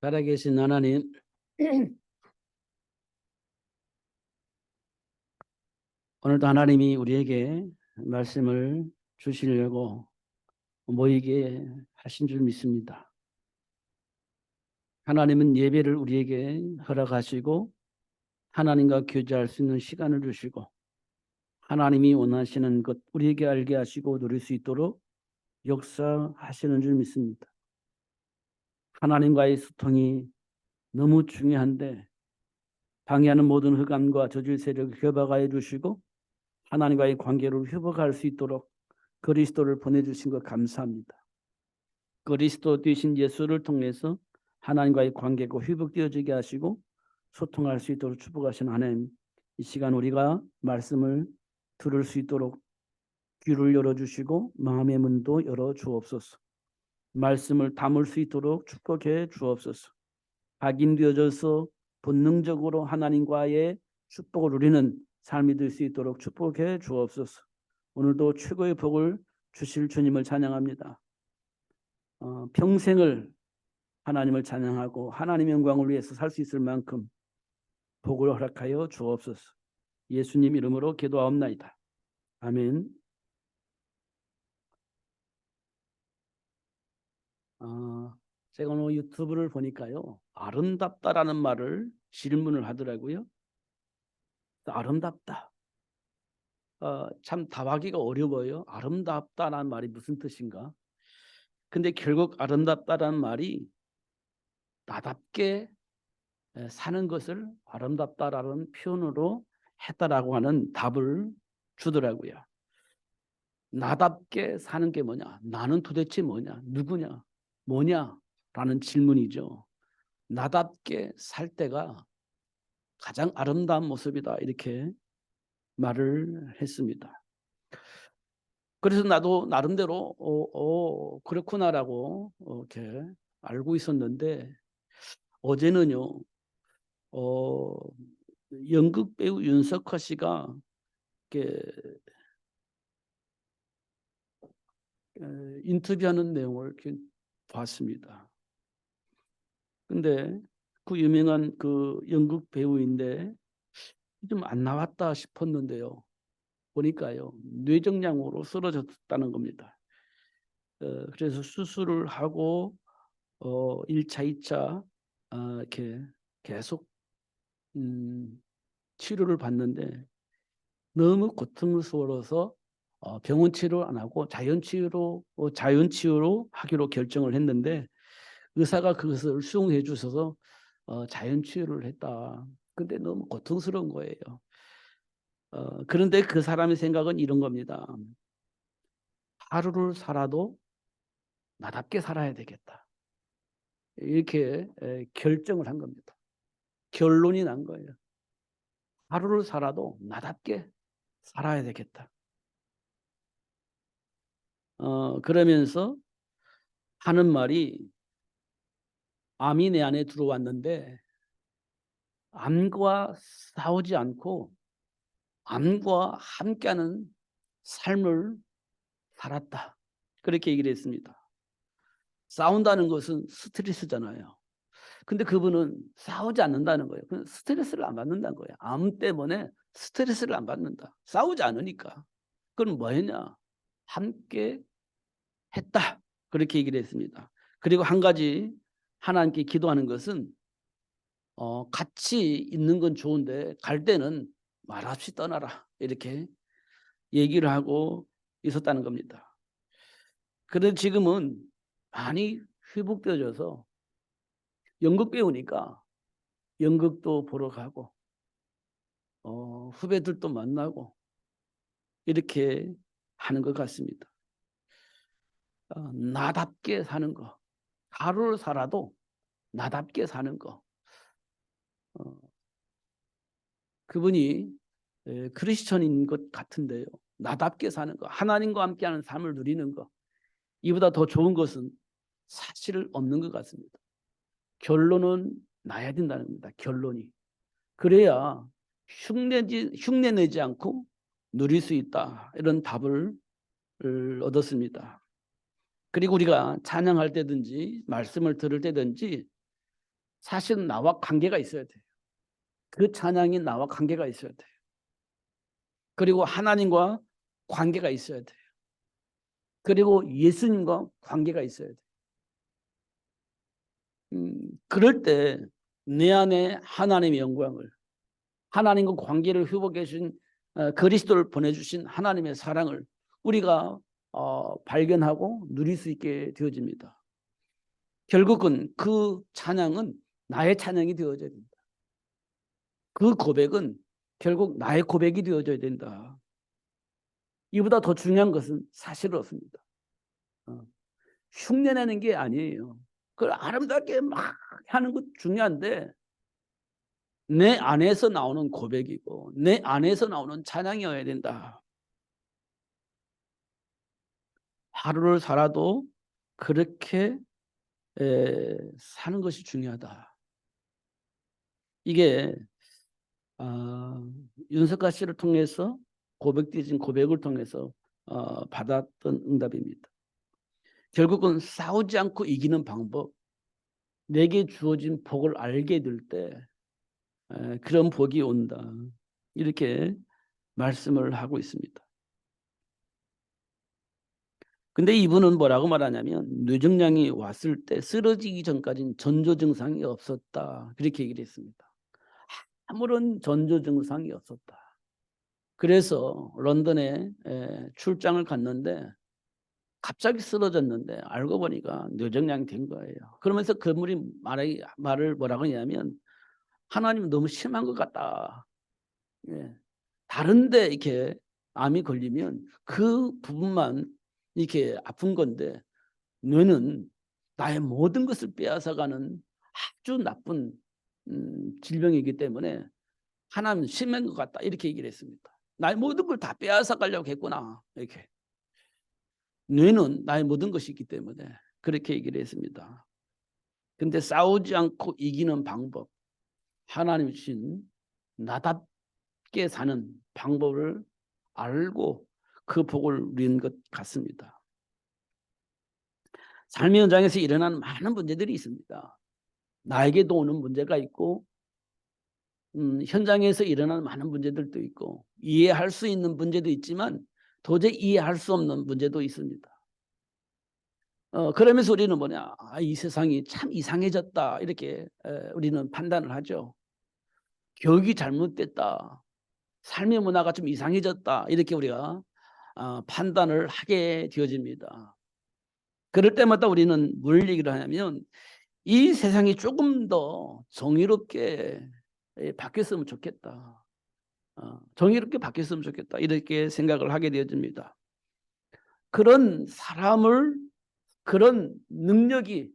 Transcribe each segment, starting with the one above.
살아계신 하나님, 오늘도 하나님이 우리에게 말씀을 주시려고 모이게 하신 줄 믿습니다. 하나님은 예배를 우리에게 허락하시고 하나님과 교제할 수 있는 시간을 주시고 하나님이 원하시는 것 우리에게 알게 하시고 누릴 수 있도록 역사하시는 줄 믿습니다. 하나님과의 소통이 너무 중요한데 방해하는 모든 흑암과 저질 세력을 겨박하여 주시고 하나님과의 관계를 회복할 수 있도록 그리스도를 보내주신 것 감사합니다. 그리스도 되신 예수를 통해서 하나님과의 관계가 회복되어지게 하시고 소통할 수 있도록 축복하신 하나님, 이 시간 우리가 말씀을 들을 수 있도록 귀를 열어주시고 마음의 문도 열어주옵소서. 말씀을 담을 수 있도록 축복해 주옵소서. 각인되어져서 본능적으로 하나님과의 축복을 누리는 삶이 될 수 있도록 축복해 주옵소서. 오늘도 최고의 복을 주실 주님을 찬양합니다. 평생을 하나님을 찬양하고 하나님의 영광을 위해서 살 수 있을 만큼 복을 허락하여 주옵소서. 예수님 이름으로 기도하옵나이다. 아멘. 제가 오늘 유튜브를 보니까요, 아름답다라는 말을 질문을 하더라고요. 아름답다. 참 답하기가 어려워요. 아름답다라는 말이 무슨 뜻인가? 근데 결국 아름답다라는 말이 나답게 사는 것을 아름답다라는 표현으로 했다라고 하는 답을 주더라고요. 나답게 사는 게 뭐냐? 나는 도대체 뭐냐? 누구냐? 뭐냐? 라는 질문이죠. 나답게 살 때가 가장 아름다운 모습이다. 이렇게 말을 했습니다. 그래서 나도 나름대로 그렇구나라고 이렇게 알고 있었는데 어제는요, 연극 배우 윤석화 씨가 이렇게 인터뷰하는 내용을 이렇게 봤습니다. 근데 그 유명한 그 연극 배우인데 좀 안 나왔다 싶었는데요. 보니까요, 뇌종양으로 쓰러졌다는 겁니다. 그래서 수술을 하고 1차, 2차 이렇게 계속 치료를 받는데 너무 고통스러워서 병원 치료 안 하고 자연치유로 하기로 결정을 했는데 의사가 그것을 수용해 주셔서 자연치유를 했다. 근데 너무 고통스러운 거예요. 그런데 그 사람의 생각은 이런 겁니다. 하루를 살아도 나답게 살아야 되겠다. 이렇게 결정을 한 겁니다. 결론이 난 거예요. 하루를 살아도 나답게 살아야 되겠다. 그러면서 하는 말이 암이 내 안에 들어왔는데 암과 싸우지 않고 암과 함께하는 삶을 살았다. 그렇게 얘기를 했습니다. 싸운다는 것은 스트레스잖아요. 근데 그분은 싸우지 않는다는 거예요. 스트레스를 안 받는다는 거예요. 암 때문에 스트레스를 안 받는다. 싸우지 않으니까. 그럼 뭐 했냐? 함께 했다. 그렇게 얘기를 했습니다. 그리고 한 가지 하나님께 기도하는 것은 같이 있는 건 좋은데 갈 때는 말없이 떠나라. 이렇게 얘기를 하고 있었다는 겁니다. 그런데 지금은 많이 회복되어져서 연극 배우니까 연극도 보러 가고 후배들도 만나고 이렇게 하는 것 같습니다. 나답게 사는 거. 하루를 살아도 나답게 사는 거. 그분이 크리스천인 것 같은데요. 나답게 사는 거. 하나님과 함께하는 삶을 누리는 거. 이보다 더 좋은 것은 사실 없는 것 같습니다. 결론은 나야 된다는 겁니다. 결론이. 그래야 흉내내지 않고 누릴 수 있다. 이런 답을 얻었습니다. 그리고 우리가 찬양할 때든지 말씀을 들을 때든지 사실은 나와 관계가 있어야 돼요. 그 찬양이 나와 관계가 있어야 돼요. 그리고 하나님과 관계가 있어야 돼요. 그리고 예수님과 관계가 있어야 돼요. 그럴 때 내 안에 하나님의 영광을, 하나님과 관계를 회복해 주신 그리스도를 보내주신 하나님의 사랑을 우리가 발견하고 누릴 수 있게 되어집니다. 결국은 그 찬양은 나의 찬양이 되어져야 된다. 그 고백은 결국 나의 고백이 되어져야 된다. 이보다 더 중요한 것은 사실 없습니다. 흉내내는 게 아니에요. 그걸 아름답게 막 하는 것 중요한데 내 안에서 나오는 고백이고 내 안에서 나오는 찬양이어야 된다. 하루를 살아도 그렇게 사는 것이 중요하다. 이게 윤석아 씨를 통해서 고백되어진 고백을 통해서 받았던 응답입니다. 결국은 싸우지 않고 이기는 방법, 내게 주어진 복을 알게 될 때 그런 복이 온다. 이렇게 말씀을 하고 있습니다. 근데 이분은 뭐라고 말하냐면 뇌종양이 왔을 때 쓰러지기 전까지는 전조 증상이 없었다. 그렇게 얘기를 했습니다. 아무런 전조 증상이 없었다. 그래서 런던에 출장을 갔는데 갑자기 쓰러졌는데 알고 보니까 뇌종양이 된 거예요. 그러면서 그분이 말을 뭐라고 하냐면 하나님 너무 심한 것 같다. 예. 다른데 이렇게 암이 걸리면 그 부분만 이렇게 아픈 건데 뇌는 나의 모든 것을 빼앗아가는 아주 나쁜 질병이기 때문에 하나님 심한 것 같다. 이렇게 얘기를 했습니다. 나의 모든 걸 다 빼앗아가려고 했구나. 이렇게. 뇌는 나의 모든 것이 있기 때문에 그렇게 얘기를 했습니다. 근데 싸우지 않고 이기는 방법, 하나님 주신 나답게 사는 방법을 알고 그 복을 누린 것 같습니다. 삶의 현장에서 일어나는 많은 문제들이 있습니다. 나에게도 오는 문제가 있고 현장에서 일어나는 많은 문제들도 있고 이해할 수 있는 문제도 있지만 도저히 이해할 수 없는 문제도 있습니다. 그러면서 우리는 뭐냐, 이 세상이 참 이상해졌다 이렇게 우리는 판단을 하죠. 교육이 잘못됐다, 삶의 문화가 좀 이상해졌다 이렇게 우리가 판단을 하게 되어집니다. 그럴 때마다 우리는 뭘 얘기를 하냐면 이 세상이 조금 더 정의롭게 바뀌었으면 좋겠다. 정의롭게 바뀌었으면 좋겠다. 이렇게 생각을 하게 되어집니다. 그런 사람을, 그런 능력이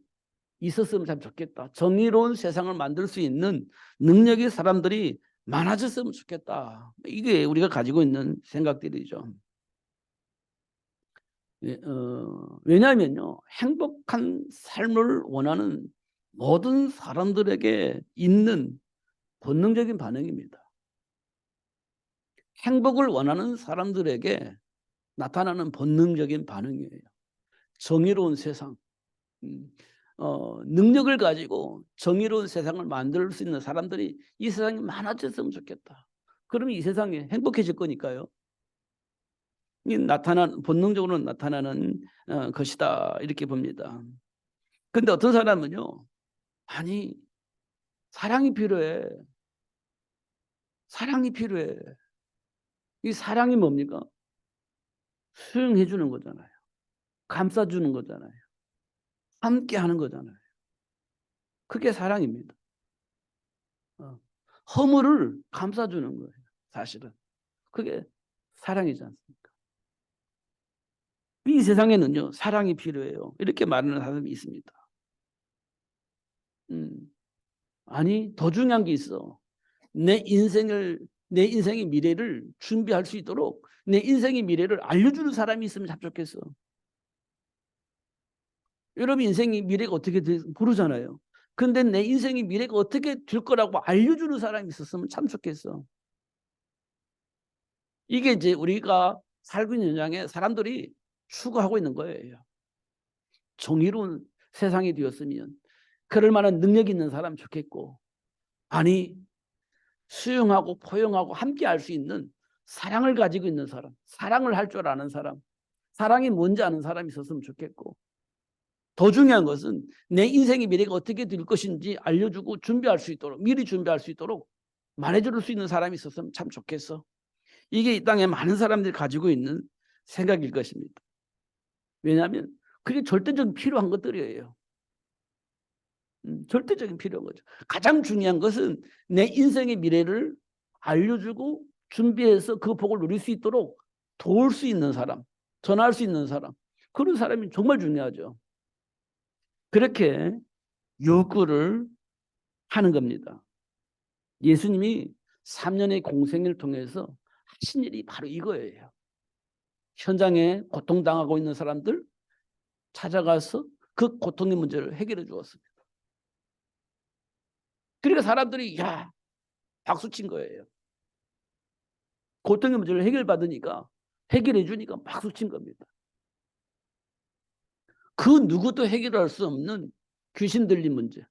있었으면 참 좋겠다. 정의로운 세상을 만들 수 있는 능력의 사람들이 많아졌으면 좋겠다. 이게 우리가 가지고 있는 생각들이죠. 왜냐하면요, 행복한 삶을 원하는 모든 사람들에게 있는 본능적인 반응입니다. 행복을 원하는 사람들에게 나타나는 본능적인 반응이에요. 정의로운 세상, 능력을 가지고 정의로운 세상을 만들 수 있는 사람들이 이 세상에 많아졌으면 좋겠다. 그러면 이 세상이 행복해질 거니까요. 이 본능적으로 나타나는 것이다 이렇게 봅니다. 근데 어떤 사람은요, 아니 사랑이 필요해. 사랑이 필요해. 이 사랑이 뭡니까? 수용해 주는 거잖아요. 감싸 주는 거잖아요. 함께 하는 거잖아요. 그게 사랑입니다. 허물을 감싸 주는 거예요. 사실은. 그게 사랑이지 않습니까? 이 세상에는요, 사랑이 필요해요. 이렇게 말하는 사람이 있습니다. 아니, 더 중요한 게 있어. 내 인생의 미래를 준비할 수 있도록 내 인생의 미래를 알려주는 사람이 있으면 참 좋겠어. 여러분 인생의 미래가 어떻게 될지 모르잖아요. 근데 내 인생의 미래가 어떻게 될 거라고 알려주는 사람이 있었으면 참 좋겠어. 이게 이제 우리가 살고 있는 현장에 사람들이 추구하고 있는 거예요. 정의로운 세상이 되었으면 그럴 만한 능력 있는 사람 좋겠고, 아니 수용하고 포용하고 함께 할 수 있는 사랑을 가지고 있는 사람, 사랑을 할 줄 아는 사람, 사랑이 뭔지 아는 사람이 있었으면 좋겠고, 더 중요한 것은 내 인생의 미래가 어떻게 될 것인지 알려주고 준비할 수 있도록, 미리 준비할 수 있도록 말해줄 수 있는 사람이 있었으면 참 좋겠어. 이게 이 땅에 많은 사람들이 가지고 있는 생각일 것입니다. 왜냐하면 그게 절대적인 필요한 것들이에요. 절대적인 필요한 거죠. 가장 중요한 것은 내 인생의 미래를 알려주고 준비해서 그 복을 누릴 수 있도록 도울 수 있는 사람, 전할 수 있는 사람, 그런 사람이 정말 중요하죠. 그렇게 요구를 하는 겁니다. 예수님이 3년의 공생을 통해서 하신 일이 바로 이거예요. 현장에 고통당하고 있는 사람들 찾아가서 그 고통의 문제를 해결해 주었습니다. 그러니까 사람들이 야 박수 친 거예요. 고통의 문제를 해결받으니까, 해결해 주니까 박수 친 겁니다. 그 누구도 해결할 수 없는 귀신 들린 문제,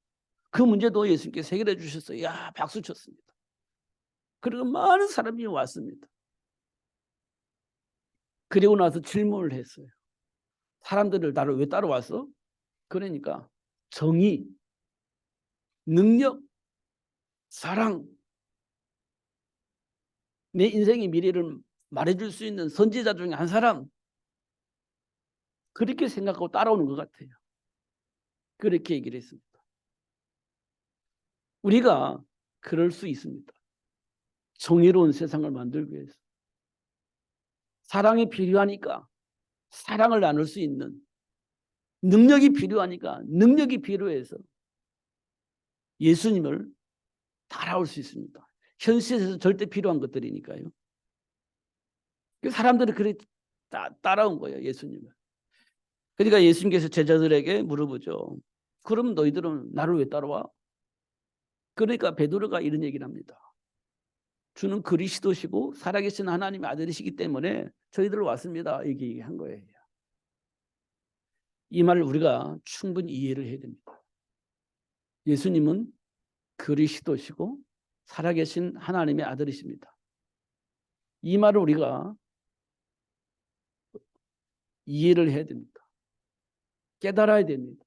그 문제도 예수님께서 해결해 주셨어요. 야 박수 쳤습니다. 그리고 많은 사람이 왔습니다. 그리고 나서 질문을 했어요. 사람들을 나를 왜 따라왔어? 그러니까 정의, 능력, 사랑, 내 인생의 미래를 말해줄 수 있는 선지자 중에 한 사람, 그렇게 생각하고 따라오는 것 같아요. 그렇게 얘기를 했습니다. 우리가 그럴 수 있습니다. 정의로운 세상을 만들기 위해서. 사랑이 필요하니까 사랑을 나눌 수 있는, 능력이 필요하니까 능력이 필요해서 예수님을 따라올 수 있습니다. 현실에서 절대 필요한 것들이니까요. 사람들이 그래 따라온 거예요, 예수님을. 그러니까 예수님께서 제자들에게 물어보죠. 그럼 너희들은 나를 왜 따라와? 그러니까 베드로가 이런 얘기를 합니다. 주는 그리스도시고 살아계신 하나님의 아들이시기 때문에 저희들 왔습니다. 이렇게 얘기한 거예요. 이 말을 우리가 충분히 이해를 해야 됩니다. 예수님은 그리스도시고 살아계신 하나님의 아들이십니다. 이 말을 우리가 이해를 해야 됩니다. 깨달아야 됩니다.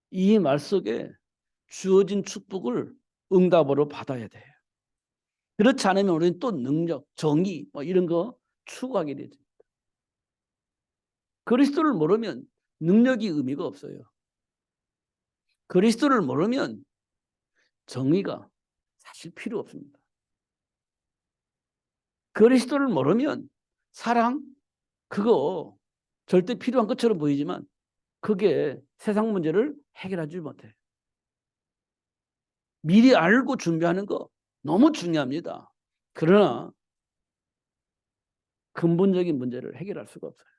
이 말 속에 주어진 축복을 응답으로 받아야 돼요. 그렇지 않으면 우리는 또 능력, 정의 이런 거 추구하게 되죠. 그리스도를 모르면 능력이 의미가 없어요. 그리스도를 모르면 정의가 사실 필요 없습니다. 그리스도를 모르면 사랑, 그거 절대 필요한 것처럼 보이지만 그게 세상 문제를 해결하지 못해요. 미리 알고 준비하는 거 너무 중요합니다. 그러나 근본적인 문제를 해결할 수가 없어요.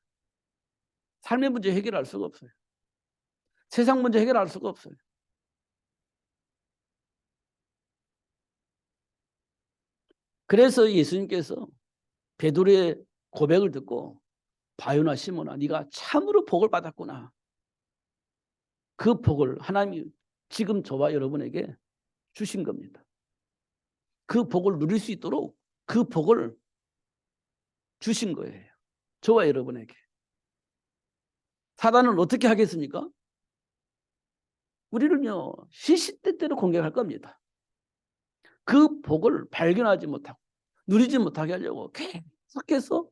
삶의 문제 해결할 수가 없어요. 세상 문제 해결할 수가 없어요. 그래서 예수님께서 베드로의 고백을 듣고 바요나 시몬아 네가 참으로 복을 받았구나. 그 복을 하나님이 지금 저와 여러분에게 주신 겁니다. 그 복을 누릴 수 있도록 그 복을 주신 거예요. 저와 여러분에게. 사단은 어떻게 하겠습니까? 우리를요 시시때때로 공격할 겁니다. 그 복을 발견하지 못하고 누리지 못하게 하려고 계속해서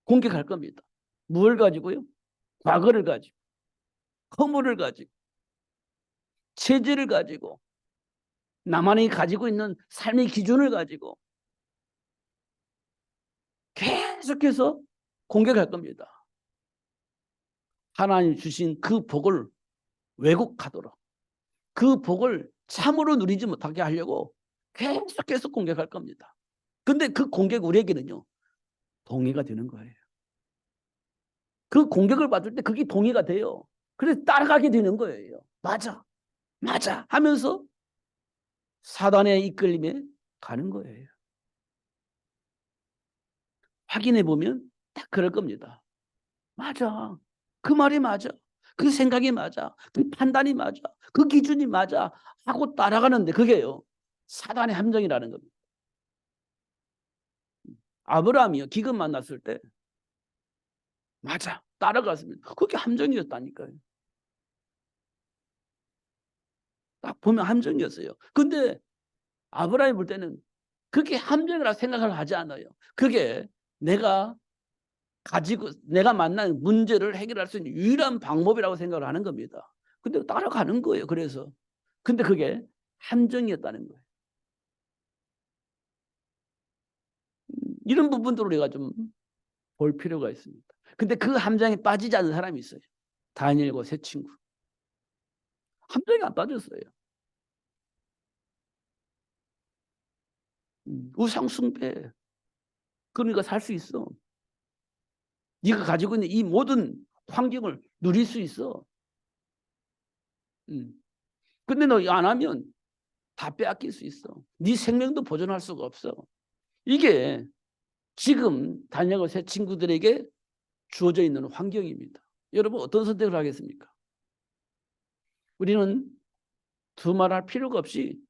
공격할 겁니다. 무엇을 가지고요? 과거를 가지고, 허물을 가지고, 체질을 가지고, 나만이 가지고 있는 삶의 기준을 가지고 계속해서 공격할 겁니다. 하나님 주신 그 복을 왜곡하도록, 그 복을 참으로 누리지 못하게 하려고 계속해서 공격할 겁니다. 근데 그 공격 우리에게는요 동의가 되는 거예요. 그 공격을 받을 때 그게 동의가 돼요. 그래서 따라가게 되는 거예요. 맞아, 맞아 하면서 사단의 이끌림에 가는 거예요. 확인해 보면 딱 그럴 겁니다. 맞아, 그 말이 맞아. 그 생각이 맞아. 그 판단이 맞아. 그 기준이 맞아. 하고 따라가는데 그게요. 사단의 함정이라는 겁니다. 아브라함이요. 기근 만났을 때 맞아. 따라갔습니다. 그게 함정이었다니까요. 딱 보면 함정이었어요. 근데 아브라함이 볼 때는 그게 함정이라 생각을 하지 않아요. 그게 내가 가지고 내가 만난 문제를 해결할 수 있는 유일한 방법이라고 생각을 하는 겁니다. 근데 따라가는 거예요. 그래서 근데 그게 함정이었다는 거예요. 이런 부분들을 우리가 좀 볼 필요가 있습니다. 근데 그 함정에 빠지지 않는 사람이 있어요. 다니엘과 세 친구. 함정에 안 빠졌어요. 우상 숭배. 그러니까 살 수 있어. 네가 가지고 있는 이 모든 환경을 누릴 수 있어. 근데 너 안 하면 다 빼앗길 수 있어. 네 생명도 보존할 수가 없어. 이게 지금 다니엘과 새 친구들에게 주어져 있는 환경입니다. 여러분 어떤 선택을 하겠습니까? 우리는 두말할 필요가 없이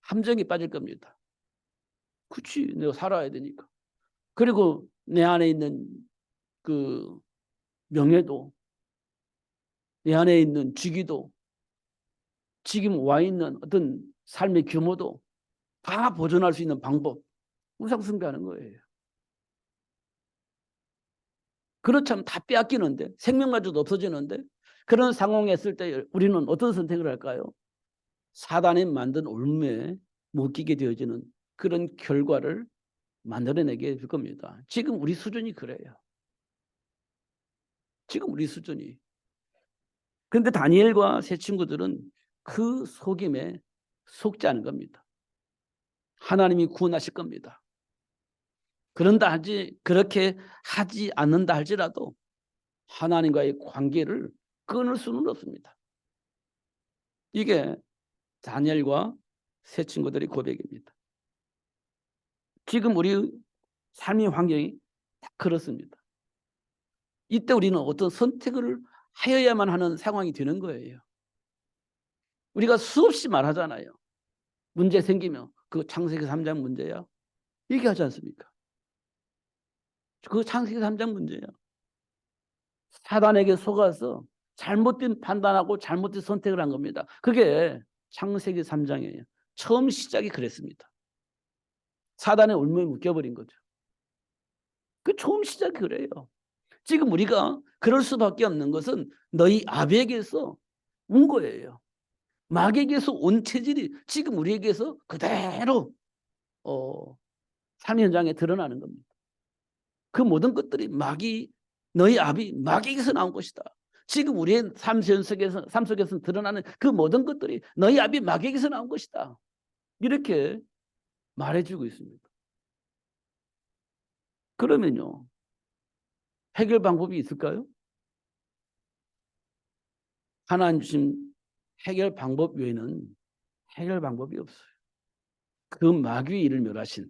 함정에 빠질 겁니다. 그치, 내가 살아야 되니까. 그리고 내 안에 있는 그 명예도, 내 안에 있는 직위도, 지금 와 있는 어떤 삶의 규모도 다 보존할 수 있는 방법, 우상숭배하는 거예요. 그렇다면 다 빼앗기는데 생명마저도 없어지는데 그런 상황에 있을 때 우리는 어떤 선택을 할까요? 사단이 만든 올무에 묶이게 되어지는 그런 결과를 만들어내게 될 겁니다. 지금 우리 수준이 그래요. 지금 우리 수준이. 그런데 다니엘과 세 친구들은 그 속임에 속지 않은 겁니다. 하나님이 구원하실 겁니다. 그렇게 하지 않는다 할지라도 하나님과의 관계를 끊을 수는 없습니다. 이게 다니엘과 세 친구들의 고백입니다. 지금 우리 삶의 환경이 다 그렇습니다. 이때 우리는 어떤 선택을 하여야만 하는 상황이 되는 거예요. 우리가 수없이 말하잖아요. 문제 생기면 그 창세기 3장 문제야. 얘기하지 않습니까? 그 창세기 3장 문제야. 사단에게 속아서 잘못된 판단하고 잘못된 선택을 한 겁니다. 그게 창세기 3장이에요. 처음 시작이 그랬습니다. 사단의 올무에 묶여버린 거죠. 그 처음 시작이 그래요. 지금 우리가 그럴 수밖에 없는 것은 너희 아비에게서 온 거예요. 마귀에게서 온 체질이 지금 우리에게서 그대로 삶의 현장에 드러나는 겁니다. 그 모든 것들이 너희 아비 마귀에게서 나온 것이다. 지금 우리의 삶 속에서 드러나는 그 모든 것들이 너희 아비 마귀에게서 나온 것이다. 이렇게 말해주고 있습니다. 그러면요, 해결 방법이 있을까요? 하나님 주신 해결 방법 외에는 해결 방법이 없어요. 그 마귀의 일을 멸하신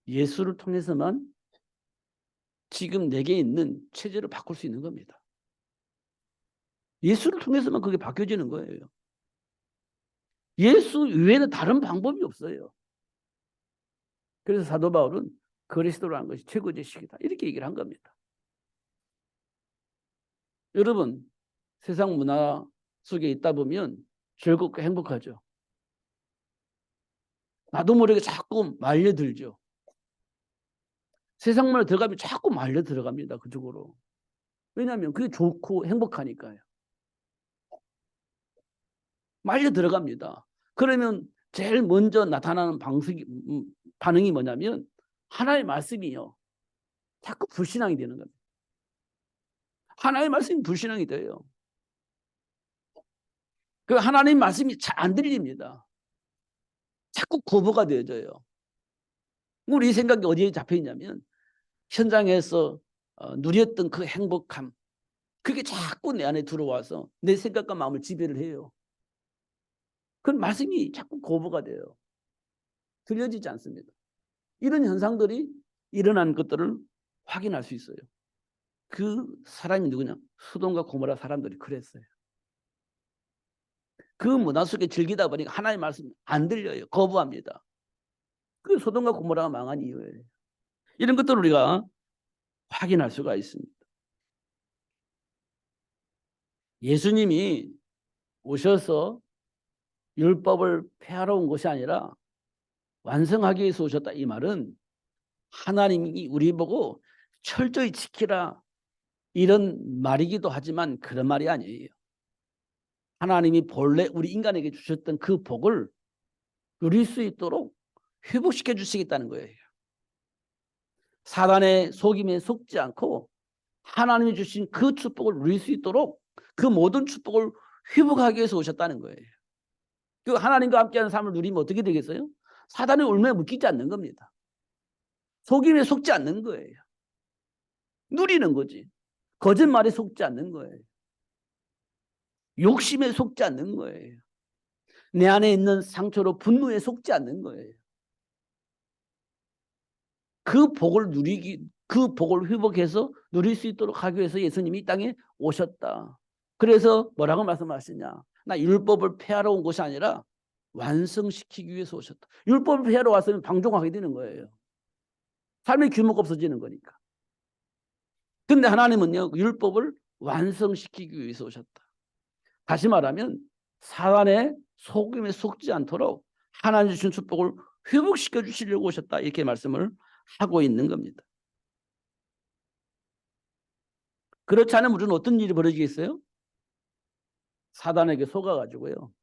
예수를 통해서만 지금 내게 있는 체제를 바꿀 수 있는 겁니다. 예수를 통해서만 그게 바뀌어지는 거예요. 예수 외에는 다른 방법이 없어요. 그래서 사도 바울은 그리스도라는 것이 최고제식이다. 이렇게 얘기를 한 겁니다. 여러분, 세상 문화 속에 있다 보면 즐겁고 행복하죠. 나도 모르게 자꾸 말려들죠. 세상 문화에 들어가면 자꾸 말려 들어갑니다. 그쪽으로. 왜냐하면 그게 좋고 행복하니까요. 말려 들어갑니다. 그러면 제일 먼저 나타나는 반응이 뭐냐면 하나의 말씀이요. 자꾸 불신앙이 되는 겁니다. 하나의 말씀이 불신앙이 돼요. 그 하나님 말씀이 잘 안 들립니다. 자꾸 거부가 되어져요. 우리 생각이 어디에 잡혀 있냐면 현장에서 누렸던 그 행복함, 그게 자꾸 내 안에 들어와서 내 생각과 마음을 지배를 해요. 그 말씀이 자꾸 거부가 돼요. 들려지지 않습니다. 이런 현상들이 일어난 것들을 확인할 수 있어요. 그 사람이 누구냐? 소돔과 고모라 사람들이 그랬어요. 그 문화 속에 즐기다 보니까 하나님의 말씀 안 들려요. 거부합니다. 그 소돔과 고모라가 망한 이유예요. 이런 것들을 우리가 확인할 수가 있습니다. 예수님이 오셔서 율법을 폐하러 온 것이 아니라 완성하기 위해서 오셨다. 이 말은 하나님이 우리 보고 철저히 지키라 이런 말이기도 하지만 그런 말이 아니에요. 하나님이 본래 우리 인간에게 주셨던 그 복을 누릴 수 있도록 회복시켜 주시겠다는 거예요. 사단의 속임에 속지 않고 하나님이 주신 그 축복을 누릴 수 있도록 그 모든 축복을 회복하기 위해서 오셨다는 거예요. 그 하나님과 함께하는 삶을 누리면 어떻게 되겠어요? 사단의 울매에 묶이지 않는 겁니다. 속임에 속지 않는 거예요. 누리는 거지. 거짓말에 속지 않는 거예요. 욕심에 속지 않는 거예요. 내 안에 있는 상처로 분노에 속지 않는 거예요. 그 복을 그 복을 회복해서 누릴 수 있도록 하기 위해서 예수님이 이 땅에 오셨다. 그래서 뭐라고 말씀하시냐? 나 율법을 폐하러 온 것이 아니라 완성시키기 위해서 오셨다. 율법을 폐하러 왔으면 방종하게 되는 거예요. 삶의 규모가 없어지는 거니까. 근데 하나님은요, 율법을 완성시키기 위해서 오셨다. 다시 말하면 사단의 속임에 속지 않도록 하나님 주신 축복을 회복시켜 주시려고 오셨다. 이렇게 말씀을 하고 있는 겁니다. 그렇지 않으면 우리는 어떤 일이 벌어지겠어요? 사단에게 속아가지고요.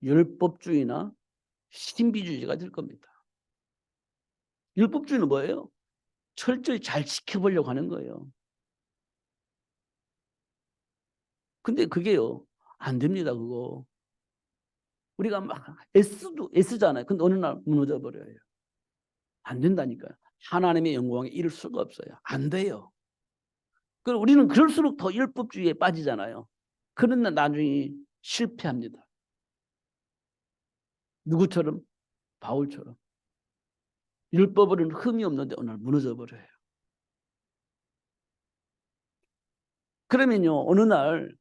율법주의나 신비주의가 될 겁니다. 율법주의는 뭐예요? 철저히 잘 지켜보려고 하는 거예요. 근데 그게요. 안 됩니다. 그거. 우리가 막 애쓰잖아요. 근데 어느 날 무너져 버려요. 안 된다니까요. 하나님의 영광에 이를 수가 없어요. 안 돼요. 그리고 우리는 그럴수록 더 율법주의에 빠지잖아요. 그러나 나중에 실패합니다. 누구처럼? 바울처럼. 율법으로는 흠이 없는데 어느 날 무너져 버려요. 그러면요, 어느 날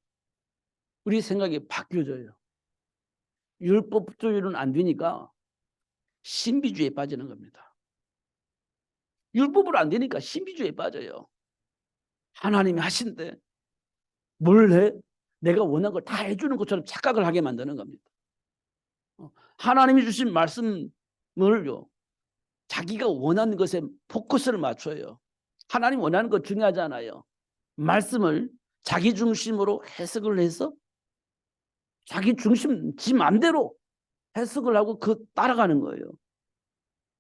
우리 생각이 바뀌어져요. 율법주의는 안 되니까 신비주의에 빠지는 겁니다. 율법으로 안 되니까 신비주의에 빠져요. 하나님이 하신데 뭘 해? 내가 원하는 걸 다 해주는 것처럼 착각을 하게 만드는 겁니다. 하나님이 주신 말씀을요, 자기가 원하는 것에 포커스를 맞춰요. 하나님 원하는 거 중요하잖아요. 말씀을 자기 중심으로 해석을 해서 자기 중심, 지 맘대로 해석을 하고 그 따라가는 거예요.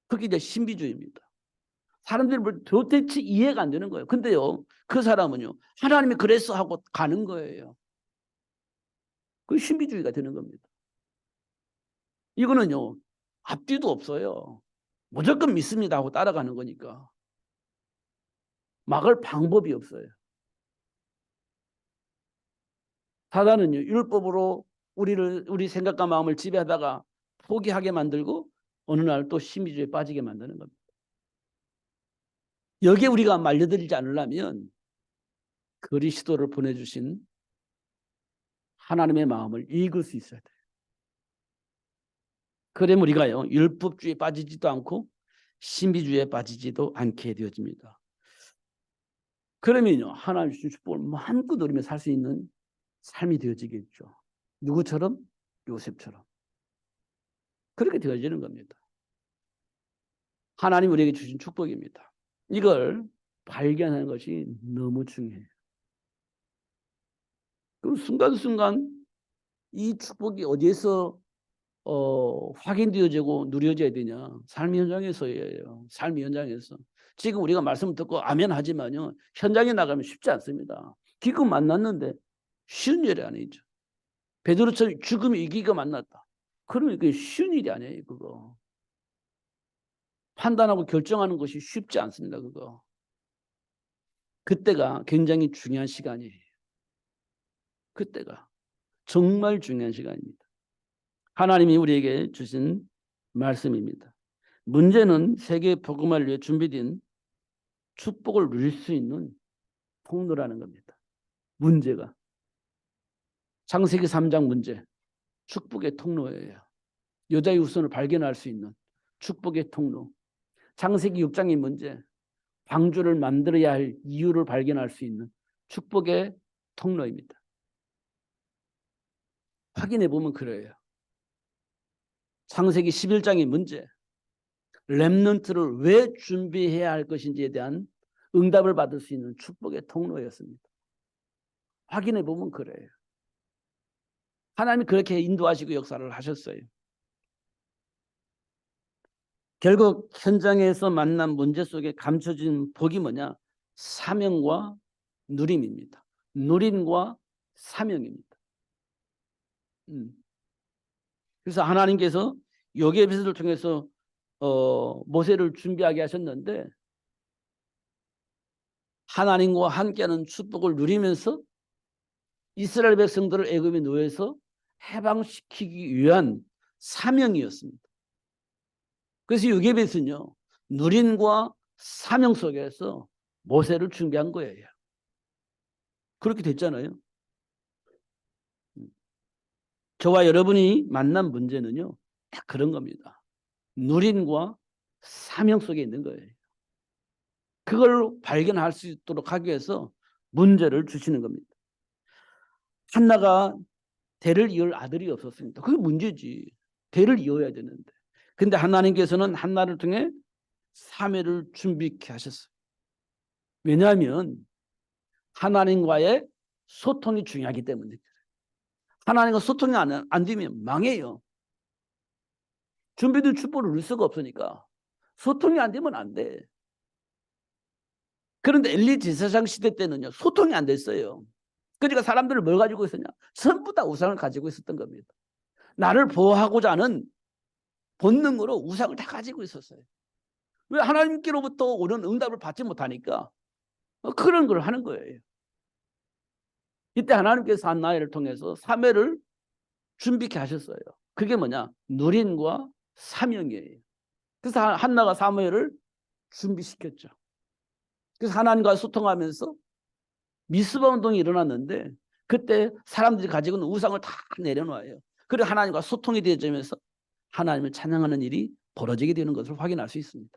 그게 이제 신비주의입니다. 사람들이 도대체 이해가 안 되는 거예요. 근데요, 그 사람은요, 하나님이 그래서 하고 가는 거예요. 그 신비주의가 되는 겁니다. 이거는요, 앞뒤도 없어요. 무조건 믿습니다 하고 따라가는 거니까. 막을 방법이 없어요. 사단은요, 율법으로 우리 생각과 마음을 지배하다가 포기하게 만들고 어느 날 또 신비주의에 빠지게 만드는 겁니다. 여기에 우리가 말려들지 않으려면 그리스도를 보내주신 하나님의 마음을 읽을 수 있어야 돼요. 그러면 우리가요, 율법주의에 빠지지도 않고 신비주의에 빠지지도 않게 되어집니다. 그러면요, 하나님 주신 축복을 마음껏 누리며 살 수 있는 삶이 되어지겠죠. 누구처럼? 요셉처럼. 그렇게 되어지는 겁니다. 하나님 우리에게 주신 축복입니다. 이걸 발견하는 것이 너무 중요해요. 그럼 순간순간 이 축복이 어디에서 확인되어지고 누려져야 되냐? 삶의 현장에서예요. 삶의 현장에서. 지금 우리가 말씀을 듣고 아멘 하지만요, 현장에 나가면 쉽지 않습니다. 기껏 만났는데 쉬운 일이 아니죠. 베드로처럼 죽음이 이기가 만났다. 그러면 그게 쉬운 일이 아니에요. 그거. 판단하고 결정하는 것이 쉽지 않습니다. 그거. 그때가 굉장히 중요한 시간이에요. 그때가 정말 중요한 시간입니다. 하나님이 우리에게 주신 말씀입니다. 문제는 세계 복음화를 위해 준비된 축복을 누릴 수 있는 통로라는 겁니다. 문제가. 창세기 3장 문제. 축복의 통로예요. 여자의 후손을 발견할 수 있는 축복의 통로. 창세기 6장의 문제. 방주를 만들어야 할 이유를 발견할 수 있는 축복의 통로입니다. 확인해 보면 그래요. 창세기 11장의 문제. 렘넌트를 왜 준비해야 할 것인지에 대한 응답을 받을 수 있는 축복의 통로였습니다. 확인해 보면 그래요. 하나님이 그렇게 인도하시고 역사를 하셨어요. 결국 현장에서 만난 문제 속에 감춰진 복이 뭐냐? 사명과 누림입니다. 누림과 사명입니다. 그래서 하나님께서 요괴비스를 통해서 모세를 준비하게 하셨는데 하나님과 함께하는 축복을 누리면서 이스라엘 백성들을 애굽의 노예에서 해방시키기 위한 사명이었습니다. 그래서 요괴벳은요, 누린과 사명 속에서 모세를 준비한 거예요. 그렇게 됐잖아요. 저와 여러분이 만난 문제는요, 딱 그런 겁니다. 누린과 사명 속에 있는 거예요. 그걸 발견할 수 있도록 하기 위해서 문제를 주시는 겁니다. 한나가 대를 이을 아들이 없었습니다. 그게 문제지. 대를 이어야 되는데. 근데 하나님께서는 한나를 통해 사매를 준비케 하셨어요. 왜냐하면 하나님과의 소통이 중요하기 때문에. 하나님과 소통이 안 되면 망해요. 준비된 축복을 누릴 수가 없으니까 소통이 안 되면 안 돼. 그런데 엘리 제사장 시대 때는요, 소통이 안 됐어요. 그러니까 사람들을 뭘 가지고 있었냐? 전부 다 우상을 가지고 있었던 겁니다. 나를 보호하고자 하는 본능으로 우상을 다 가지고 있었어요. 왜? 하나님께로부터 오는 응답을 받지 못하니까 그런 걸 하는 거예요. 이때 하나님께서 한나를 통해서 사매를 준비케 하셨어요. 그게 뭐냐? 누린과 사명이에요. 그래서 한나가 사무엘을 준비시켰죠. 그래서 하나님과 소통하면서 미스바 운동이 일어났는데 그때 사람들이 가지고 있는 우상을 다 내려놔요. 그리고 하나님과 소통이 되어지면서 하나님을 찬양하는 일이 벌어지게 되는 것을 확인할 수 있습니다.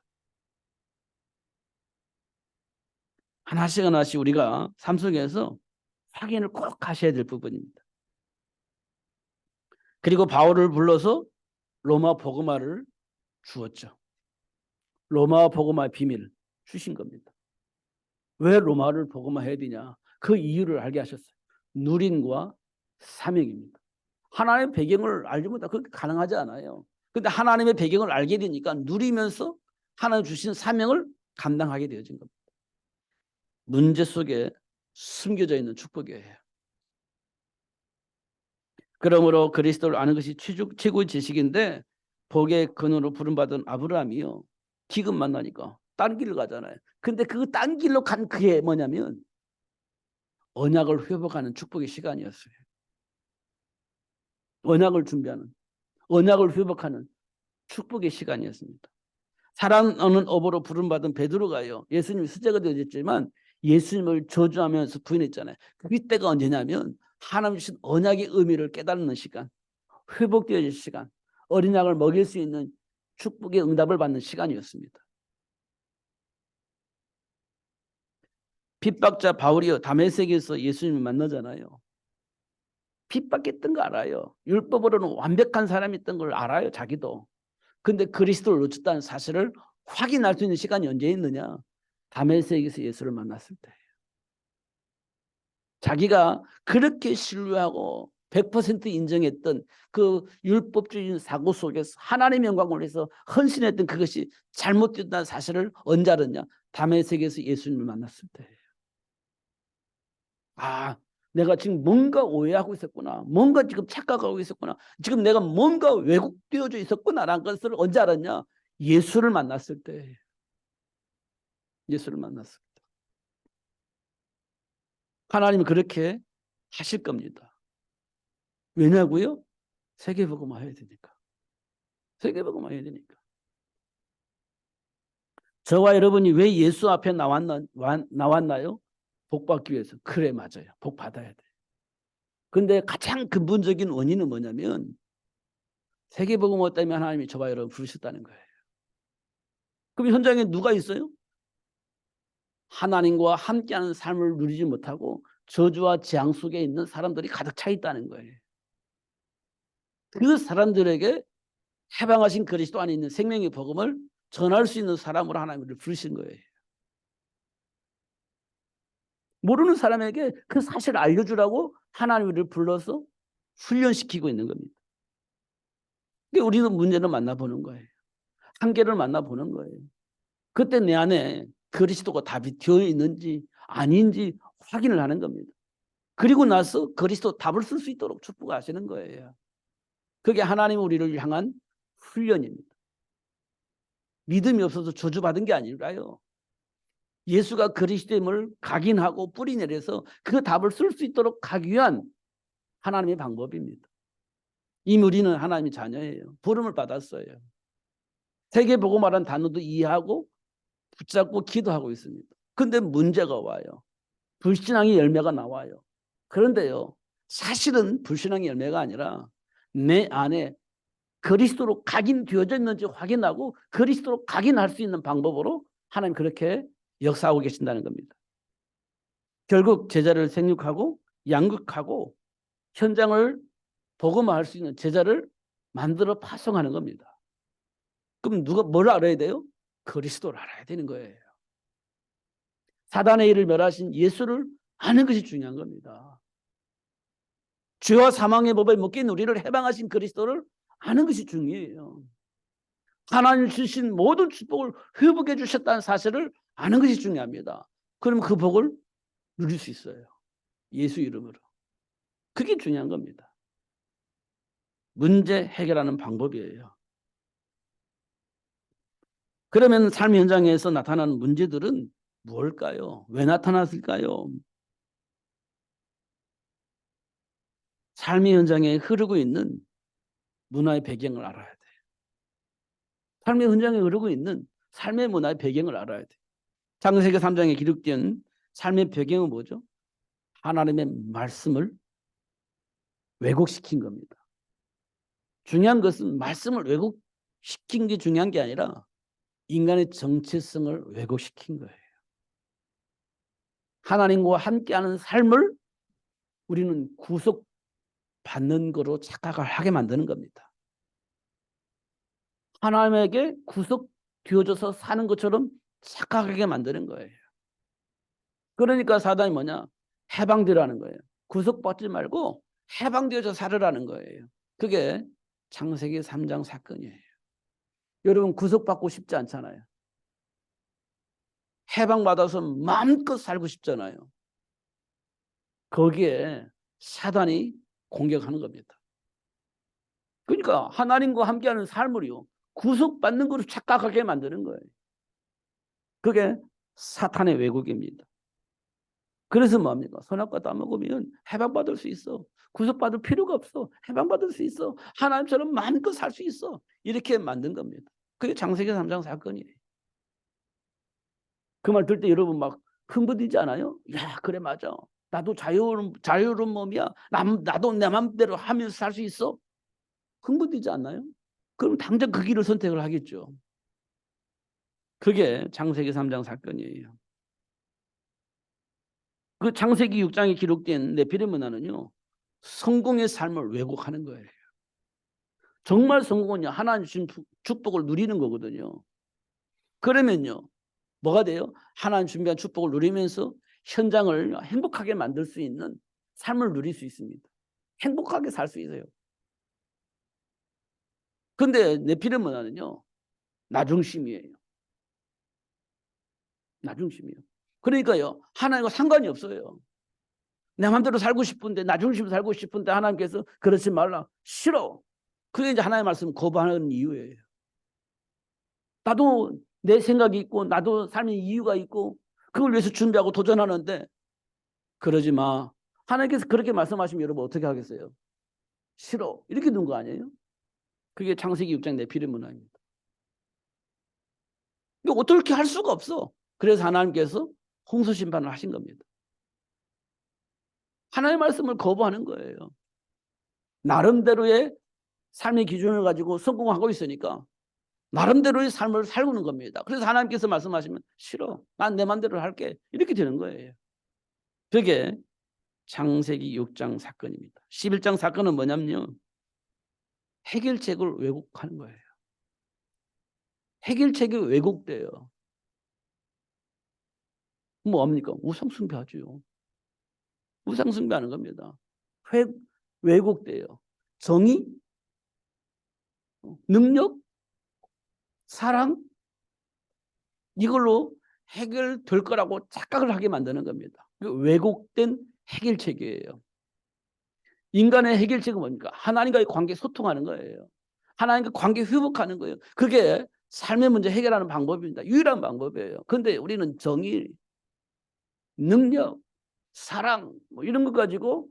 하나씩 하나씩 우리가 삶 속에서 확인을 꼭 하셔야 될 부분입니다. 그리고 바울을 불러서 로마 복음화를 주었죠. 로마 복음화의 비밀 주신 겁니다. 왜 로마를 복음화해야 되냐? 그 이유를 알게 하셨어요. 누린과 사명입니다. 하나님의 배경을 알지 못하면 그렇게 가능하지 않아요. 그런데 하나님의 배경을 알게 되니까 누리면서 하나님 주신 사명을 감당하게 되어진 겁니다. 문제 속에 숨겨져 있는 축복이에요. 그러므로 그리스도를 아는 것이 최고의 지식인데 복의 근원으로 부름받은 아브라함이요. 기근 만나니까 딴 길을 가잖아요. 근데 그 딴 길로 간 그게 뭐냐면 언약을 회복하는 축복의 시간이었어요. 언약을 준비하는, 언약을 회복하는 축복의 시간이었습니다. 사랑하는 어부로 부름받은 베드로가요. 예수님이 수제가 되어졌지만 예수님을 저주하면서 부인했잖아요. 그때가 언제냐면 하나님 주신 언약의 의미를 깨닫는 시간, 회복되어질 시간, 어린 양을 먹일 수 있는 축복의 응답을 받는 시간이었습니다. 핍박자 바울이요. 다메섹에서 예수님을 만나잖아요. 핍박했던 거 알아요. 율법으로는 완벽한 사람이었던 걸 알아요. 자기도. 근데 그리스도를 놓쳤다는 사실을 확인할 수 있는 시간이 언제 있느냐? 다메섹에서 예수를 만났을 때. 자기가 그렇게 신뢰하고 100% 인정했던 그 율법주의 사고 속에서 하나님의 영광을 위해서 헌신했던 그것이 잘못됐다는 사실을 언제 알았냐? 다메섹에서 예수님을 만났을 때. 아, 내가 지금 뭔가 오해하고 있었구나. 뭔가 지금 착각하고 있었구나. 지금 내가 뭔가 왜곡되어져 있었구나라는 것을 언제 알았냐? 예수를 만났을 때. 예수를 만났을 때. 하나님은 그렇게 하실 겁니다. 왜냐고요? 세계복음화 해야 되니까. 세계복음화 해야 되니까. 저와 여러분이 왜 예수 앞에 나왔나요? 복 받기 위해서. 그래, 맞아요. 복 받아야 돼. 근데 가장 근본적인 원인은 뭐냐면 세계복음화 때문에 하나님이 저와 여러분 부르셨다는 거예요. 그럼 현장에 누가 있어요? 하나님과 함께하는 삶을 누리지 못하고 저주와 재앙 속에 있는 사람들이 가득 차 있다는 거예요. 그 사람들에게 해방하신 그리스도 안에 있는 생명의 복음을 전할 수 있는 사람으로 하나님을 부르신 거예요. 모르는 사람에게 그 사실을 알려주라고 하나님을 불러서 훈련시키고 있는 겁니다. 그러니까 우리는 문제를 만나보는 거예요. 한계를 만나보는 거예요. 그때 내 안에 그리스도가 답이 되어 있는지 아닌지 확인을 하는 겁니다. 그리고 나서 그리스도 답을 쓸 수 있도록 축복하시는 거예요. 그게 하나님 우리를 향한 훈련입니다. 믿음이 없어서 저주받은 게 아니라요. 예수가 그리스도임을 각인하고 뿌리내려서 그 답을 쓸 수 있도록 하기 위한 하나님의 방법입니다. 이미 우리는 하나님의 자녀예요. 부름을 받았어요. 세계복음화라는 단어도 이해하고 붙잡고 기도하고 있습니다. 그런데 문제가 와요. 불신앙의 열매가 나와요. 그런데요, 사실은 불신앙의 열매가 아니라 내 안에 그리스도로 각인되어져 있는지 확인하고 그리스도로 각인할 수 있는 방법으로 하나님 그렇게 역사하고 계신다는 겁니다. 결국 제자를 생육하고 양육하고 현장을 복음화할 수 있는 제자를 만들어 파송하는 겁니다. 그럼 누가 뭘 알아야 돼요? 그리스도를 알아야 되는 거예요. 사단의 일을 멸하신 예수를 아는 것이 중요한 겁니다. 죄와 사망의 법에 묶인 우리를 해방하신 그리스도를 아는 것이 중요해요. 하나님 주신 모든 축복을 회복해 주셨다는 사실을 아는 것이 중요합니다. 그럼 그 복을 누릴 수 있어요. 예수 이름으로. 그게 중요한 겁니다. 문제 해결하는 방법이에요. 그러면 삶 현장에서 나타나는 문제들은 무엇일까요? 왜 나타났을까요? 삶의 현장에 흐르고 있는 문화의 배경을 알아야 돼요. 삶의 현장에 흐르고 있는 삶의 문화의 배경을 알아야 돼요. 창세기 3장에 기록된 삶의 배경은 뭐죠? 하나님의 말씀을 왜곡시킨 겁니다. 중요한 것은 말씀을 왜곡시킨 게 중요한 게 아니라 인간의 정체성을 왜곡시킨 거예요. 하나님과 함께하는 삶을 우리는 구속받는 거로 착각을 하게 만드는 겁니다. 하나님에게 구속되어져서 사는 것처럼 착각하게 만드는 거예요. 그러니까 사단이 뭐냐? 해방되라는 거예요. 구속받지 말고 해방되어져 살으라는 거예요. 그게 창세기 3장 사건이에요. 여러분 구속받고 싶지 않잖아요. 해방받아서 마음껏 살고 싶잖아요. 거기에 사단이 공격하는 겁니다. 그러니까 하나님과 함께하는 삶을요. 구속받는 것으로 착각하게 만드는 거예요. 그게 사탄의 왜곡입니다. 그래서 뭡니까? 선악과 따먹으면 해방받을 수 있어. 구속받을 필요가 없어. 해방받을 수 있어. 하나님처럼 마음껏 살 수 있어. 이렇게 만든 겁니다. 그게 창세기 3장 사건이에요. 그 말 들을 때 여러분 막 흥분되지 않아요? 야, 그래 맞아. 나도 자유로운 몸이야. 나도 내 마음대로 하면서 살 수 있어. 흥분되지 않나요? 그럼 당장 그 길을 선택을 하겠죠. 그게 창세기 3장 사건이에요. 그 창세기 6장에 기록된 네피림 문화는요. 성공의 삶을 왜곡하는 거예요. 정말 성공은요. 하나님 주신 축복을 누리는 거거든요. 그러면요. 뭐가 돼요? 하나님 준비한 축복을 누리면서 현장을 행복하게 만들 수 있는 삶을 누릴 수 있습니다. 행복하게 살 수 있어요. 그런데 네피림 문화는요. 나중심이에요. 나중심이에요. 그러니까요. 하나님과 상관이 없어요. 내 마음대로 살고 싶은데 나중심으로 살고 싶은데 하나님께서 그러지 말라. 싫어. 그게 이제 하나님의 말씀 거부하는 이유예요. 나도 내 생각이 있고 나도 삶의 이유가 있고 그걸 위해서 준비하고 도전하는데 그러지 마. 하나님께서 그렇게 말씀하시면 여러분 어떻게 하겠어요? 싫어. 이렇게 둔 거 아니에요? 그게 창세기 6장 네피림 문화입니다. 어떻게 할 수가 없어. 그래서 하나님께서 홍수 심판을 하신 겁니다. 하나님의 말씀을 거부하는 거예요. 나름대로의 삶의 기준을 가지고 성공하고 있으니까 나름대로의 삶을 살고는 겁니다. 그래서 하나님께서 말씀하시면 싫어. 난 내 맘대로 할게. 이렇게 되는 거예요. 그게 창세기 6장 사건입니다. 11장 사건은 뭐냐면요. 해결책을 왜곡하는 거예요. 해결책이 왜곡돼요. 뭡니까? 우상숭배하죠. 우상숭배하는 겁니다. 왜곡돼요. 정의, 능력, 사랑 이걸로 해결될 거라고 착각을 하게 만드는 겁니다. 왜곡된 해결책이에요. 인간의 해결책은 뭡니까? 하나님과의 관계 소통하는 거예요. 하나님과 관계 회복하는 거예요. 그게 삶의 문제 해결하는 방법입니다. 유일한 방법이에요. 그런데 우리는 정의, 능력, 사랑 뭐 이런 것 가지고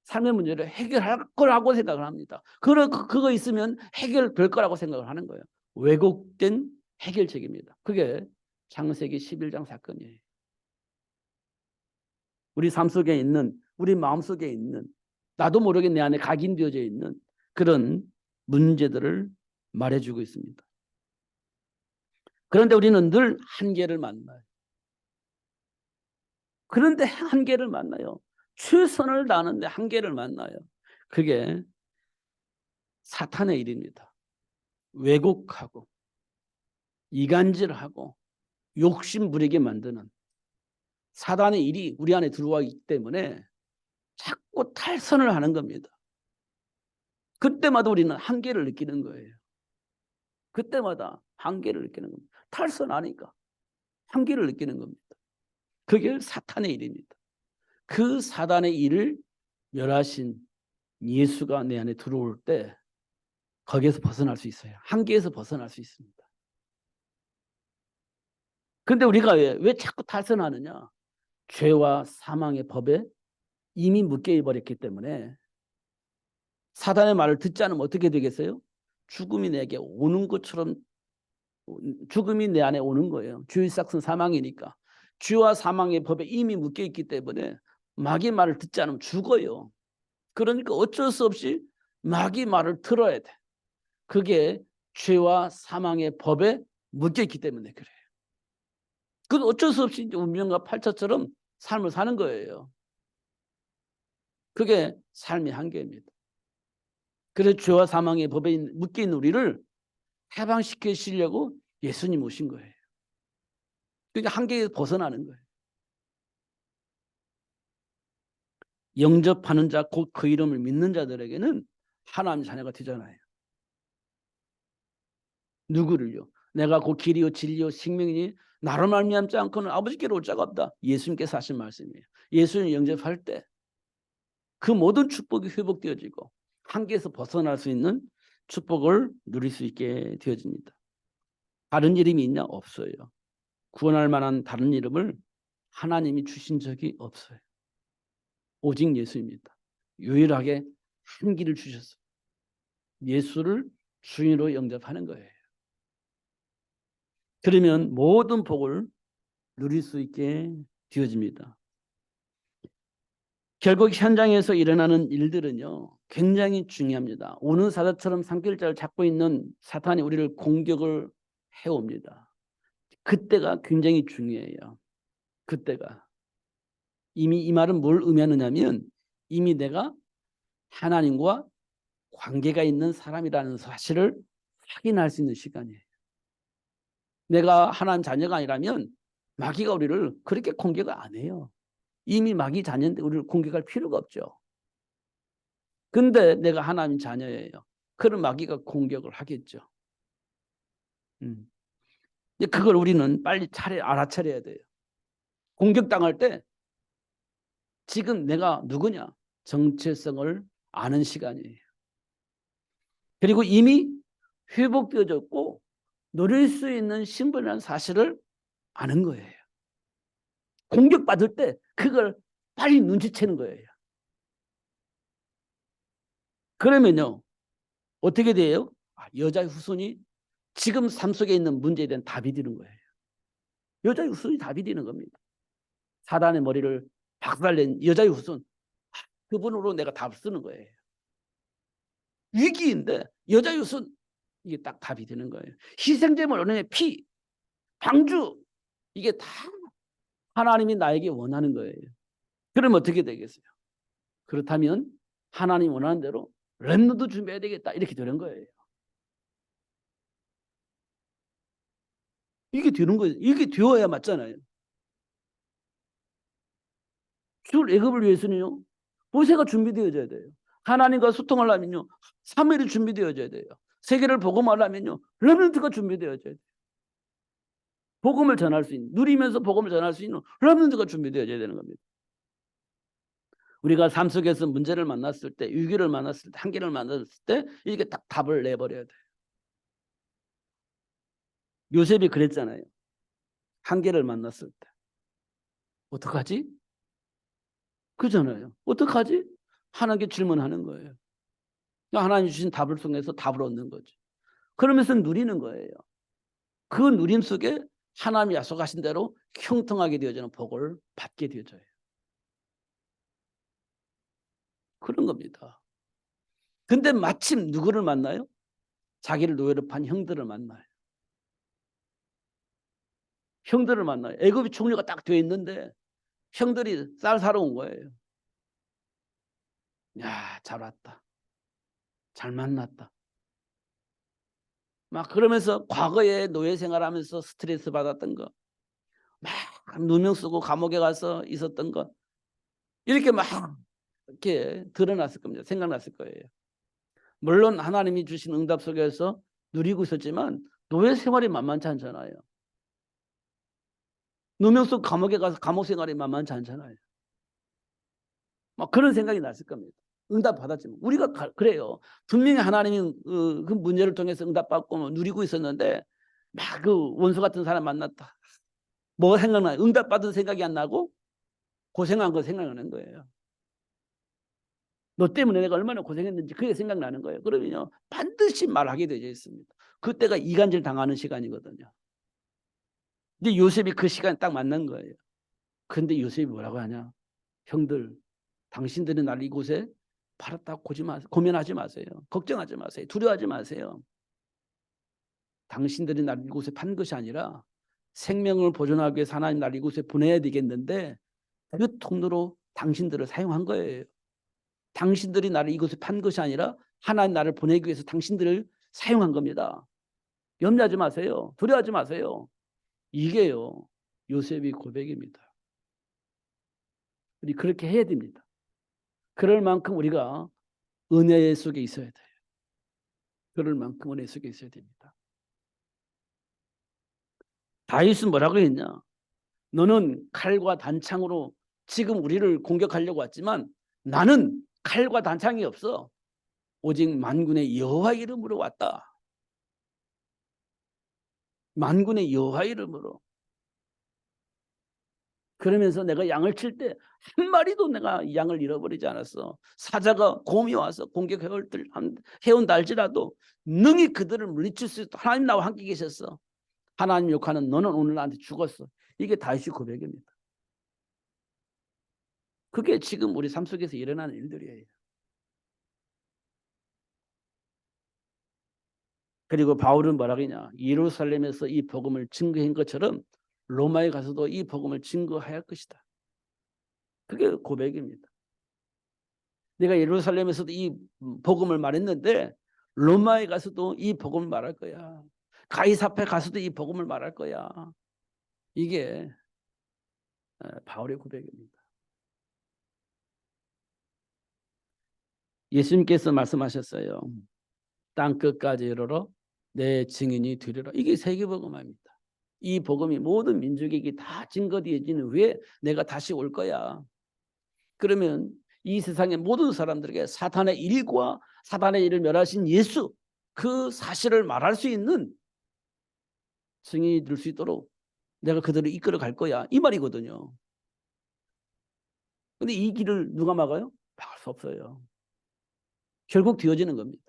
삶의 문제를 해결할 거라고 생각을 합니다. 그거 있으면 해결될 거라고 생각을 하는 거예요. 왜곡된 해결책입니다. 그게 창세기 11장 사건이에요. 우리 삶 속에 있는, 우리 마음 속에 있는, 나도 모르게 내 안에 각인되어져 있는 그런 문제들을 말해주고 있습니다. 그런데 우리는 늘 한계를 만나요. 그런데 한계를 만나요. 최선을 다하는데 한계를 만나요. 그게 사탄의 일입니다. 왜곡하고 이간질하고 욕심 부리게 만드는 사단의 일이 우리 안에 들어와 있기 때문에 자꾸 탈선을 하는 겁니다. 그때마다 우리는 한계를 느끼는 거예요. 그때마다 한계를 느끼는 겁니다. 탈선하니까 한계를 느끼는 겁니다. 그게 사탄의 일입니다. 그 사단의 일을 멸하신 예수가 내 안에 들어올 때 거기에서 벗어날 수 있어요. 한계에서 벗어날 수 있습니다. 그런데 우리가 왜 자꾸 탈선하느냐? 죄와 사망의 법에 이미 묶여 버렸기 때문에 사단의 말을 듣지 않으면 어떻게 되겠어요? 죽음이 내게 오는 것처럼 죽음이 내 안에 오는 거예요. 죄의 삭은 사망이니까. 죄와 사망의 법에 이미 묶여 있기 때문에 마귀의 말을 듣지 않으면 죽어요. 그러니까 어쩔 수 없이 마귀의 말을 들어야 돼. 그게 죄와 사망의 법에 묶여 있기 때문에 그래요. 그 어쩔 수 없이 운명과 팔자처럼 삶을 사는 거예요. 그게 삶의 한계입니다. 그래서 죄와 사망의 법에 묶여 있는 우리를 해방시키시려고 예수님 오신 거예요. 그러니까 한계에서 벗어나는 거예요. 영접하는 자, 곧 그 이름을 믿는 자들에게는 하나님 자녀가 되잖아요. 누구를요? 내가 곧 길이요 진리요 생명이니 나로 말미암지 않고는 아버지께로 올 자가 없다. 예수님께서 하신 말씀이에요. 예수님 영접할 때 그 모든 축복이 회복되어지고 한계에서 벗어날 수 있는 축복을 누릴 수 있게 되어집니다. 다른 이름이 있냐? 없어요. 구원할 만한 다른 이름을 하나님이 주신 적이 없어요. 오직 예수입니다. 유일하게 한 길을 주셨어요. 예수를 주인으로 영접하는 거예요. 그러면 모든 복을 누릴 수 있게 되어집니다. 결국 현장에서 일어나는 일들은요, 굉장히 중요합니다. 우는 사자처럼 산길자를 잡고 있는 사탄이 우리를 공격을 해옵니다. 그때가 굉장히 중요해요. 그때가. 이미 이 말은 뭘 의미하느냐면 이미 내가 하나님과 관계가 있는 사람이라는 사실을 확인할 수 있는 시간이에요. 내가 하나님 자녀가 아니라면 마귀가 우리를 그렇게 공격을 안 해요. 이미 마귀 자녀인데 우리를 공격할 필요가 없죠. 근데 내가 하나님 자녀예요. 그럼 마귀가 공격을 하겠죠. 그걸 우리는 빨리 알아차려야 돼요. 공격당할 때 지금 내가 누구냐? 정체성을 아는 시간이에요. 그리고 이미 회복되어졌고 누릴 수 있는 신분이라는 사실을 아는 거예요. 공격받을 때 그걸 빨리 눈치채는 거예요. 그러면요. 어떻게 돼요? 여자의 후손이 지금 삶 속에 있는 문제에 대한 답이 되는 거예요. 여자의 후손이 답이 되는 겁니다. 사단의 머리를 박살낸 여자의 후손. 그분으로 내가 답을 쓰는 거예요. 위기인데 여자 유순 이게 딱 답이 되는 거예요. 희생제물 어린의 피, 방주 이게 다 하나님이 나에게 원하는 거예요. 그럼 어떻게 되겠어요? 그렇다면 하나님 원하는 대로 렘넌트 준비해야 되겠다 이렇게 되는 거예요. 이게 되는 거예요. 이게 되어야 맞잖아요. 출애굽을 위해서는요. 모세가 준비되어져야 돼요. 하나님과 소통하려면요. 사무엘이 준비되어져야 돼요. 세계를 복음하려면요. 렘넌트가 준비되어져야 돼요. 복음을 전할 수 있는, 누리면서 복음을 전할 수 있는 렘넌트가 준비되어져야 되는 겁니다. 우리가 삶 속에서 문제를 만났을 때, 위기를 만났을 때, 한계를 만났을 때 이렇게 딱 답을 내버려야 돼요. 요셉이 그랬잖아요. 한계를 만났을 때. 어떡하지? 그잖아요. 어떡하지? 하나님께 질문하는 거예요. 하나님 주신 답을 통해서 답을 얻는 거죠. 그러면서 누리는 거예요. 그 누림 속에 하나님이 약속하신 대로 형통하게 되어지는 복을 받게 되어져요. 그런 겁니다. 근데 마침 누구를 만나요? 자기를 노예로 판 형들을 만나요. 형들을 만나요. 애굽이 종료가 딱 되어 있는데 형들이 쌀 사러 온 거예요. 야, 잘 왔다. 잘 만났다. 막 그러면서 과거에 노예 생활하면서 스트레스 받았던 거, 막 누명 쓰고 감옥에 가서 있었던 거, 이렇게 막 이렇게 드러났을 겁니다. 생각났을 거예요. 물론 하나님이 주신 응답 속에서 누리고 있었지만 노예 생활이 만만치 않잖아요. 누명 쓰고 감옥에 가서 감옥 생활이 만만치 않잖아요. 막 그런 생각이 났을 겁니다. 응답 받았지만 우리가 그래요. 분명히 하나님이 그 문제를 통해서 응답받고 누리고 있었는데 막 그 원수 같은 사람 만났다. 뭐 생각나요? 응답받은 생각이 안 나고 고생한 거 생각나는 거예요. 너 때문에 내가 얼마나 고생했는지 그게 생각나는 거예요. 그러면요 반드시 말하게 되어 있습니다. 그때가 이간질 당하는 시간이거든요. 근데 요셉이 그 시간에 딱 만난 거예요. 근데 요셉이 뭐라고 하냐? 형들, 당신들이 날 이곳에 팔았다고 고민하지 마세요. 걱정하지 마세요. 두려워하지 마세요. 당신들이 날 이곳에 판 것이 아니라 생명을 보존하기 위해서 하나님 날 이곳에 보내야 되겠는데 그 통로로 당신들을 사용한 거예요. 당신들이 나를 이곳에 판 것이 아니라 하나님 나를 보내기 위해서 당신들을 사용한 겁니다. 염려하지 마세요. 두려워하지 마세요. 이게요. 요셉의 고백입니다. 우리 그렇게 해야 됩니다. 그럴 만큼 우리가 은혜 속에 있어야 돼요. 그럴 만큼 은혜 속에 있어야 됩니다. 다윗은 뭐라고 했냐? 너는 칼과 단창으로 지금 우리를 공격하려고 왔지만 나는 칼과 단창이 없어. 오직 만군의 여호와 이름으로 왔다. 만군의 여호와 이름으로. 그러면서 내가 양을 칠 때 한 마리도 내가 양을 잃어버리지 않았어. 사자가 곰이 와서 공격해온다 할지라도 능히 그들을 물리칠 수 있도록 하나님 나와 함께 계셨어. 하나님 욕하는 너는 오늘 나한테 죽었어. 이게 다윗의 고백입니다. 그게 지금 우리 삶 속에서 일어나는 일들이에요. 그리고 바울은 뭐라고 하냐? 예루살렘에서 이 복음을 증거한 것처럼 로마에 가서도 이 복음을 증거할 것이다. 그게 고백입니다. 내가 예루살렘에서도 이 복음을 말했는데 로마에 가서도 이 복음을 말할 거야. 가이사파에 가서도 이 복음을 말할 거야. 이게 바울의 고백입니다. 예수님께서 말씀하셨어요. 땅끝까지 이르러 내 증인이 되리라. 이게 세계복음입니다. 이 복음이 모든 민족에게 다 증거되어지는 후에 내가 다시 올 거야. 그러면 이 세상의 모든 사람들에게 사탄의 일과 사탄의 일을 멸하신 예수 그 사실을 말할 수 있는 증인이 될 수 있도록 내가 그들을 이끌어 갈 거야. 이 말이거든요. 근데 이 길을 누가 막아요? 막을 수 없어요. 결국 되어지는 겁니다.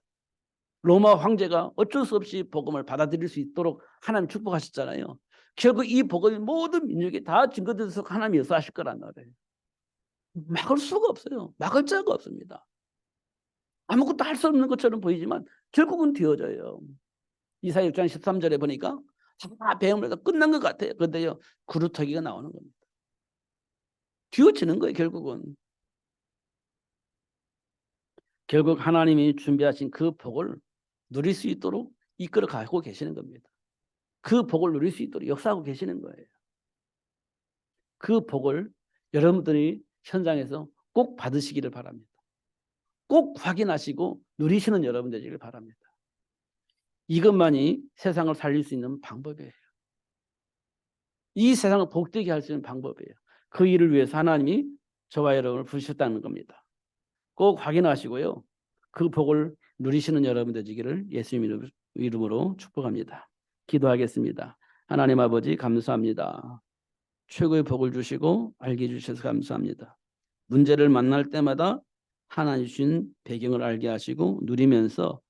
로마 황제가 어쩔 수 없이 복음을 받아들일 수 있도록 하나님 축복하셨잖아요. 결국 이 복음이 모든 민족에 다 증거돼서 하나님이 역사하실 거란 말이에요. 막을 수가 없어요. 막을 자가 없습니다. 아무것도 할 수 없는 것처럼 보이지만 결국은 되어져요. 이사야 6장 13절에 보니까 다 배움을 해서 끝난 것 같아요. 그런데요, 구루터기가 나오는 겁니다. 뒤어지는 거예요, 결국은. 결국 하나님이 준비하신 그 복을 누릴 수 있도록 이끌어 가고 계시는 겁니다. 그 복을 누릴 수 있도록 역사하고 계시는 거예요. 그 복을 여러분들이 현장에서 꼭 받으시기를 바랍니다. 꼭 확인하시고 누리시는 여러분 되시길 바랍니다. 이것만이 세상을 살릴 수 있는 방법이에요. 이 세상을 복되게 할 수 있는 방법이에요. 그 일을 위해서 하나님이 저와 여러분을 부르셨다는 겁니다. 꼭 확인하시고요. 그 복을 누리시는 여러분 되시기를 예수님 이름으로 축복합니다. 기도하겠습니다. 하나님 아버지 감사합니다. 최고의 복을 주시고 알게 해주셔서 감사합니다. 문제를 만날 때마다 하나님 주신 배경을 알게 하시고 누리면서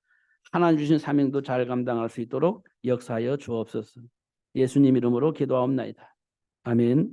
하나님 주신 사명도 잘 감당할 수 있도록 역사하여 주옵소서. 예수님 이름으로 기도하옵나이다. 아멘.